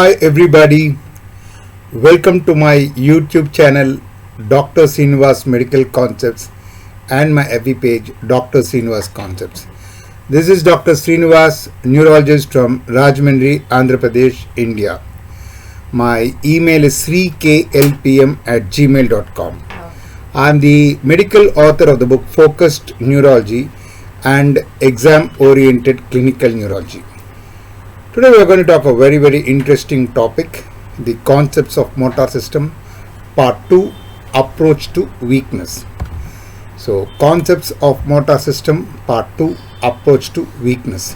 Hi everybody, welcome to my YouTube channel Dr.Sreenivas Medical Concepts and my FB page Dr.Sreenivas Concepts. This is Dr. Sreenivas, neurologist from Rajahmundry, Andhra Pradesh, India. My email is sreeklpm@gmail.com. I am the medical author of the book Focused Neurology and Exam-Oriented Clinical Neurology. Today we are going to talk a very interesting topic, the concepts of motor system, part 2, approach to weakness. So, concepts of motor system, part 2, approach to weakness.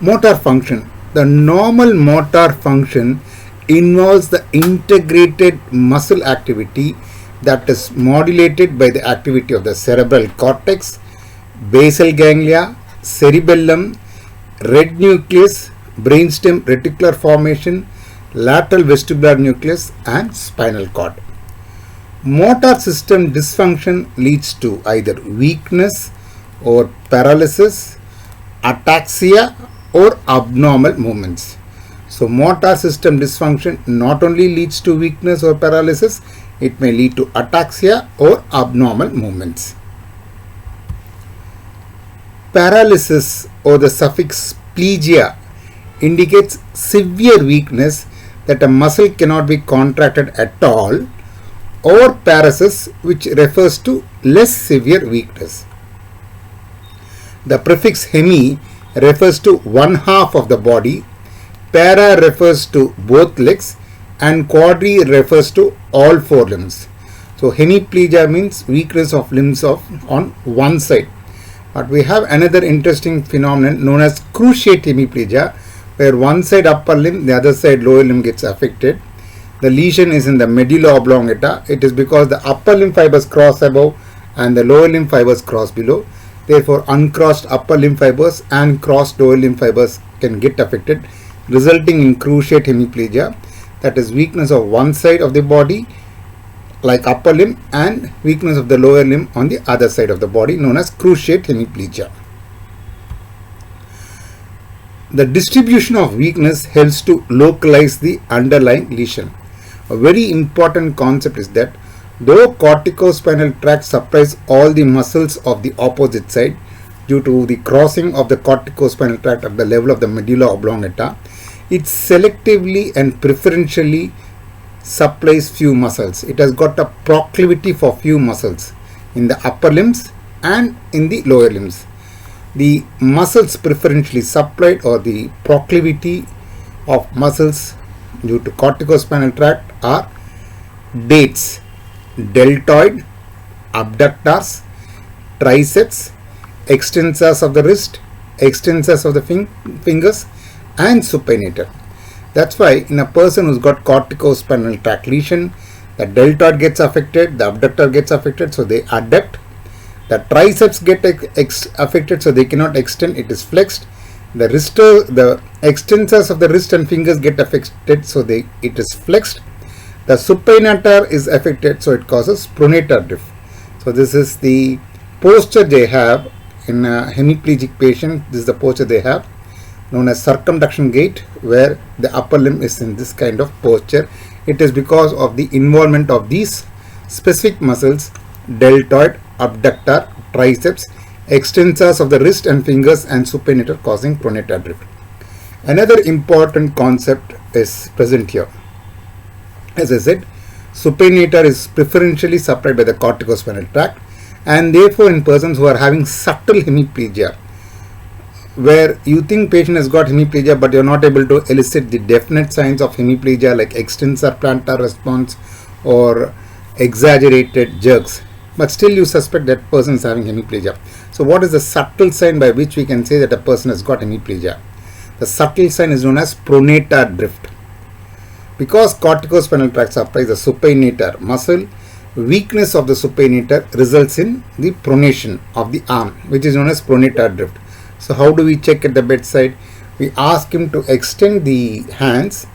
Motor function. The normal motor function involves the integrated muscle activity that is modulated by the activity of the cerebral cortex, basal ganglia, cerebellum, red nucleus, brainstem reticular formation, lateral vestibular nucleus and spinal cord. Motor system dysfunction leads to either weakness or paralysis, ataxia or abnormal movements. So motor system dysfunction not only leads to weakness or paralysis, it may lead to ataxia or abnormal movements. Paralysis or the suffix plegia indicates severe weakness that a muscle cannot be contracted at all, or paralysis which refers to less severe weakness. The prefix hemi refers to one half of the body, para refers to both legs and quadri refers to all four limbs. So hemiplegia means weakness of limbs on one side. But we have another interesting phenomenon known as cruciate hemiplegia, where one side upper limb, the other side lower limb gets affected. The lesion is in the medulla oblongata. It is because the upper limb fibers cross above and the lower limb fibers cross below. Therefore, uncrossed upper limb fibers and crossed lower limb fibers can get affected, resulting in cruciate hemiplegia, that is weakness of one side of the body like upper limb and weakness of the lower limb on the other side of the body, known as cruciate hemiplegia. The distribution of weakness helps to localize the underlying lesion. A very important concept is that though corticospinal tract supplies all the muscles of the opposite side due to the crossing of the corticospinal tract at the level of the medulla oblongata, it selectively and preferentially supplies few muscles. It has got a proclivity for few muscles in the upper limbs and in the lower limbs. The muscles preferentially supplied, or the proclivity of muscles due to corticospinal tract, are dates, deltoid, abductors, triceps, extensors of the wrist, extensors of the fingers and supinator. That's why in a person who's got corticospinal tract lesion, the deltoid gets affected, the abductor gets affected, so they adduct. The triceps get affected, so they cannot extend, it is flexed. The extensors of the wrist and fingers get affected, so it is flexed. The supinator is affected, so it causes pronator drift. So this is the posture they have in a hemiplegic patient. This is the posture they have, known as circumduction gait, where the upper limb is in this kind of posture. It is because of the involvement of these specific muscles, deltoid, abductor, triceps, extensors of the wrist and fingers and supinator, causing pronator drift. Another important concept is present here. As I said, supinator is preferentially supplied by the corticospinal tract, and therefore in persons who are having subtle hemiplegia, where you think patient has got hemiplegia but you are not able to elicit the definite signs of hemiplegia like extensor plantar response or exaggerated jerks, but still you suspect that person is having hemiplegia. So what is the subtle sign by which we can say that a person has got hemiplegia? The subtle sign is known as pronator drift. Because corticospinal tract supplies the supinator muscle, weakness of the supinator results in the pronation of the arm, which is known as pronator drift. So how do we check at the bedside? We ask him to extend the hands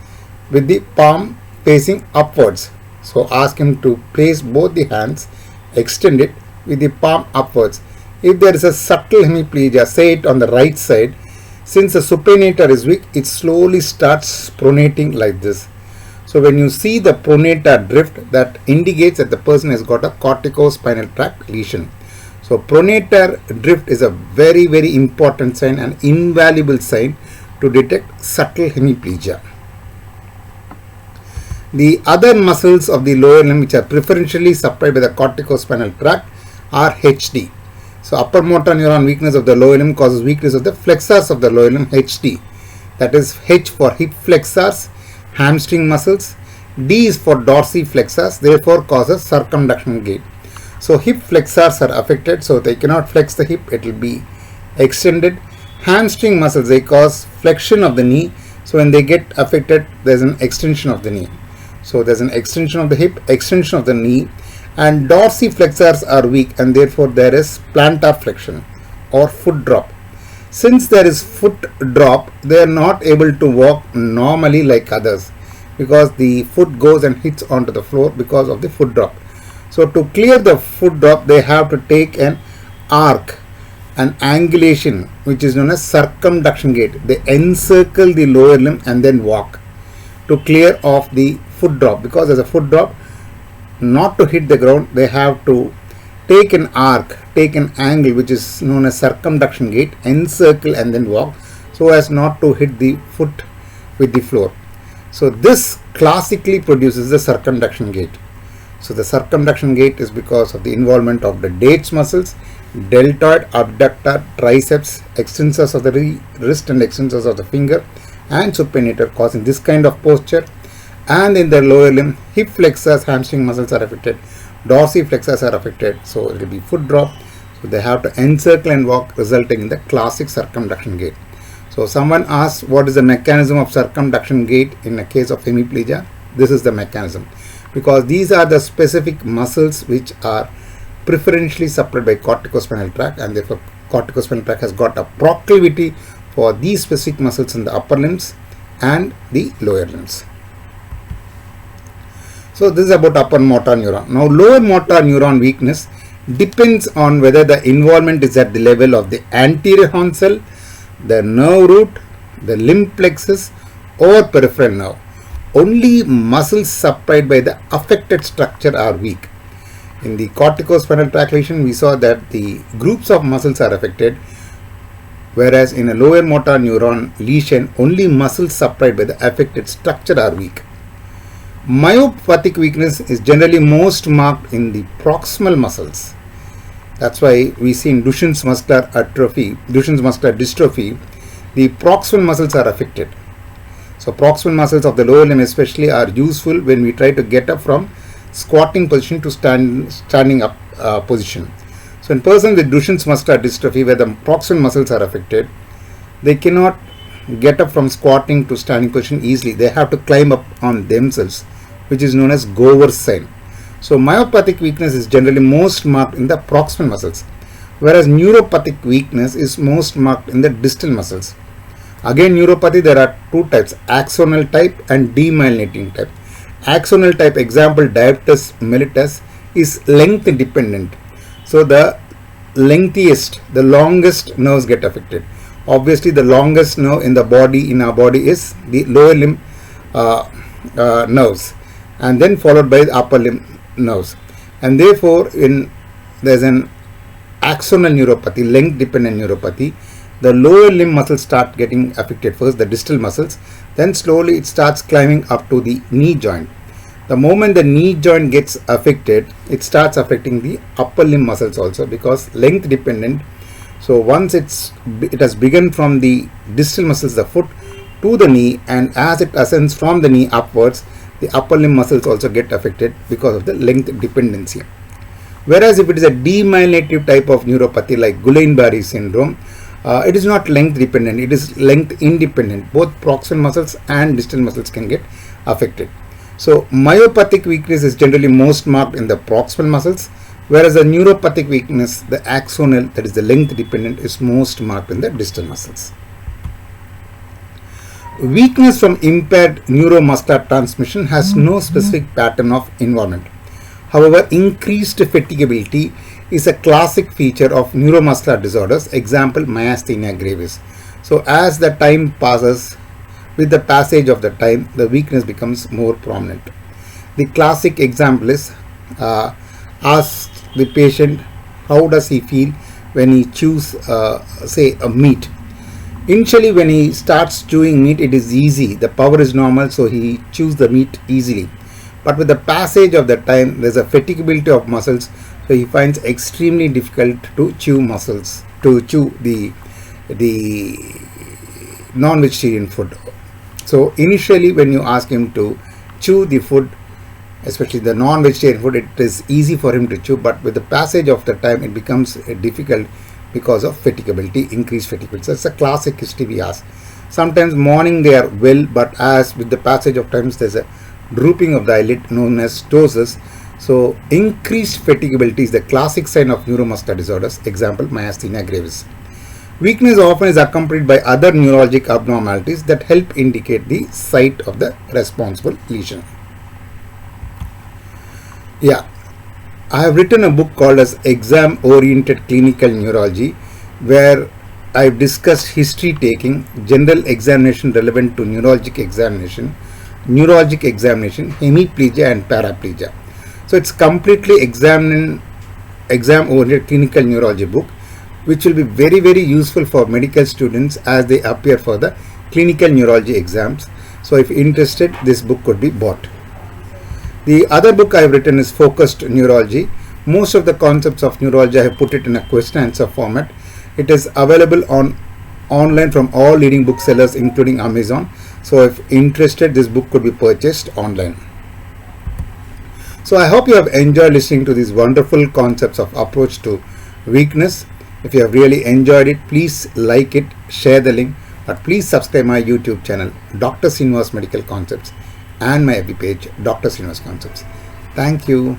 with the palm facing upwards. So ask him to place both the hands, extend it with the palm upwards. If there is a subtle hemiplegia, say it on the right side, Since the supinator is weak, it slowly starts pronating like this. So when you see the pronator drift, that indicates that the person has got a corticospinal tract lesion. So pronator drift is a very, very important sign and invaluable sign to detect subtle hemiplegia. The other muscles of the lower limb which are preferentially supplied by the corticospinal tract are HD. So upper motor neuron weakness of the lower limb causes weakness of the flexors of the lower limb, HD. That is H for hip flexors, hamstring muscles. D is for dorsiflexors, therefore causes circumduction gait. So hip flexors are affected, so they cannot flex the hip, it will be extended. Hamstring muscles, they cause flexion of the knee, so when they get affected, there is an extension of the knee. So there is an extension of the hip, extension of the knee, and dorsiflexors are weak and therefore there is plantar flexion or foot drop. Since there is foot drop, they are not able to walk normally like others because the foot goes and hits onto the floor because of the foot drop. So to clear the foot drop, they have to take an arc, an angulation which is known as circumduction gait. They encircle the lower limb and then walk to clear off the foot drop. Because as a foot drop, not to hit the ground, they have to take an arc, take an angle which is known as circumduction gait, encircle and then walk so as not to hit the foot with the floor. So this classically produces the circumduction gait. So the circumduction gait is because of the involvement of the dates muscles, deltoid, abductor, triceps, extensors of the wrist and extensors of the finger and supinator causing this kind of posture. And in the lower limb, hip flexors, hamstring muscles are affected, dorsiflexors are affected, so it will be foot drop. So they have to encircle and walk, resulting in the classic circumduction gait. So someone asks what is the mechanism of circumduction gait in a case of hemiplegia. This is the mechanism, because these are the specific muscles which are preferentially supplied by corticospinal tract, and therefore corticospinal tract has got a proclivity for these specific muscles in the upper limbs and the lower limbs. So this is about upper motor neuron. Now lower motor neuron weakness depends on whether the involvement is at the level of the anterior horn cell, the nerve root, the limb plexus or peripheral nerve. Only muscles supplied by the affected structure are weak. In the corticospinal tract lesion, we saw that the groups of muscles are affected, whereas in a lower motor neuron lesion, only muscles supplied by the affected structure are weak. Myopathic weakness is generally most marked in the proximal muscles. That's why we see in Duchenne's muscular atrophy, Duchenne's muscular dystrophy, the proximal muscles are affected. So proximal muscles of the lower limb especially are useful when we try to get up from squatting position to standing up position. So in persons with Duchenne's muscular dystrophy, where the proximal muscles are affected, they cannot get up from squatting to standing position easily. They have to climb up on themselves, which is known as Gover's sign. So myopathic weakness is generally most marked in the proximal muscles, whereas neuropathic weakness is most marked in the distal muscles. Again, neuropathy, there are two types, axonal type and demyelinating type. Axonal type, example diabetes mellitus, is length dependent. So the lengthiest, the longest nerves get affected. Obviously the longest nerve in the body, in our body, is the lower limb nerves, and then followed by the upper limb nerves. And therefore there is an axonal neuropathy, length dependent neuropathy. The lower limb muscles start getting affected first, the distal muscles, then slowly it starts climbing up to the knee joint. The moment the knee joint gets affected, it starts affecting the upper limb muscles also, because length dependent. So once it has begun from the distal muscles, the foot, to the knee, and as it ascends from the knee upwards, the upper limb muscles also get affected because of the length dependency. Whereas if it is a demyelinative type of neuropathy like Guillain-Barré syndrome, it is not length dependent, it is length independent. Both proximal muscles and distal muscles can get affected. So myopathic weakness is generally most marked in the proximal muscles, whereas the neuropathic weakness, the axonal, that is the length dependent, is most marked in the distal muscles. Weakness from impaired neuromuscular transmission has no specific pattern of involvement. However, increased fatigability is a classic feature of neuromuscular disorders, example myasthenia gravis. So as the time passes, with the passage of the time, the weakness becomes more prominent. The classic example is ask the patient how does he feel when he chews say a meat. Initially when he starts chewing meat, it is easy, the power is normal, so he chews the meat easily. But with the passage of the time, there is a fatigability of muscles, so he finds extremely difficult to chew the non-vegetarian food. So initially when you ask him to chew the food, especially the non-vegetarian food, it is easy for him to chew, but with the passage of the time it becomes difficult because of fatigability, increased fatigability. So it's a classic history we ask. Sometimes morning they are well, but as with the passage of time there's a drooping of the eyelid known as ptosis. So increased fatigability is the classic sign of neuromuscular disorders, example myasthenia gravis. Weakness often is accompanied by other neurologic abnormalities that help indicate the site of the responsible lesion. Yeah, I have written a book called as Exam Oriented Clinical Neurology, where I've discussed history taking, general examination relevant to neurologic examination, hemiplegia and paraplegia. So it's completely exam oriented clinical neurology book, which will be very, very useful for medical students as they appear for the clinical neurology exams. So if interested, this book could be bought. The other book I have written is Focused Neurology. Most of the concepts of neurology I have put it in a question answer format. It is available online from all leading booksellers including Amazon. So if interested, this book could be purchased online. So I hope you have enjoyed listening to these wonderful concepts of approach to weakness. If you have really enjoyed it, please like it, share the link, but please subscribe my YouTube channel, Dr. Sreenivas Medical Concepts, and my FB page, Dr. Sreenivas Concepts. Thank you.